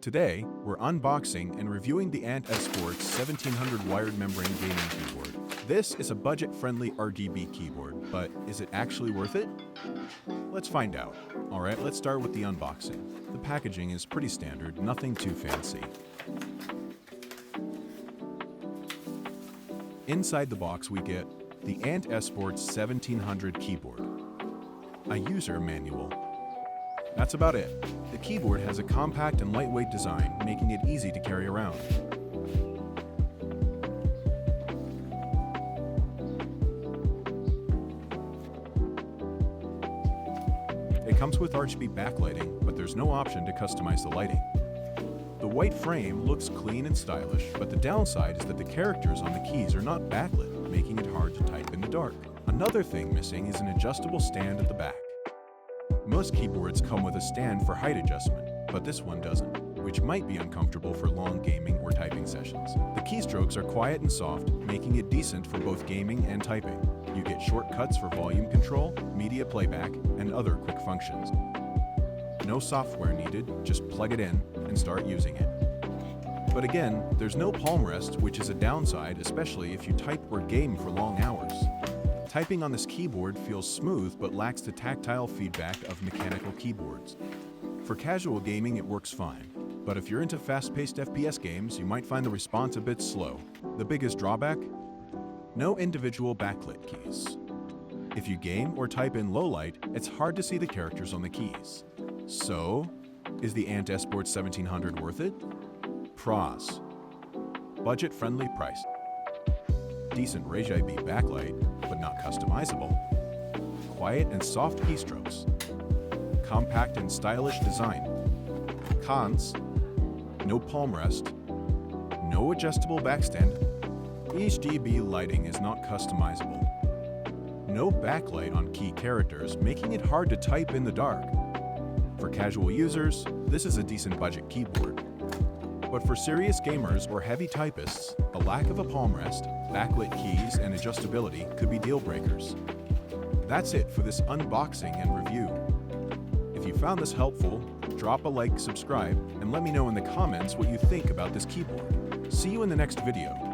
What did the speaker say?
Today, we're unboxing and reviewing the Esports 1700 wired membrane gaming keyboard. This is a budget-friendly RGB keyboard, but is it actually worth it? Let's find out. Alright, let's start with the unboxing. The packaging is pretty standard, nothing too fancy. Inside the box we get the Esports 1700 keyboard, a user manual. That's about it. The keyboard has a compact and lightweight design, making it easy to carry around. It comes with RGB backlighting, but there's no option to customize the lighting. The white frame looks clean and stylish, but the downside is that the characters on the keys are not backlit, making it hard to type in the dark. Another thing missing is an adjustable stand at the back. Most keyboards come with a stand for height adjustment, but this one doesn't, which might be uncomfortable for long gaming or typing sessions. The keystrokes are quiet and soft, making it decent for both gaming and typing. You get shortcuts for volume control, media playback, and other quick functions. No software needed, just plug it in and start using it. But again, there's no palm rest, which is a downside, especially if you type or game for long hours. Typing on this keyboard feels smooth but lacks the tactile feedback of mechanical keyboards. For casual gaming it works fine, but if you're into fast-paced FPS games, you might find the response a bit slow. The biggest drawback? No individual backlit keys. If you game or type in low light, it's hard to see the characters on the keys. So, is the Esports 1700 worth it? Pros: budget-friendly price. Decent RGB backlight, but not customizable. Quiet and soft keystrokes. Compact and stylish design. Cons: no palm rest. No adjustable backstand. RGB lighting is not customizable. No backlight on key characters, making it hard to type in the dark. For casual users, this is a decent budget keyboard. But for serious gamers or heavy typists, the lack of a palm rest, backlit keys, and adjustability could be deal breakers. That's it for this unboxing and review. If you found this helpful, drop a like, subscribe, and let me know in the comments what you think about this keyboard. See you in the next video.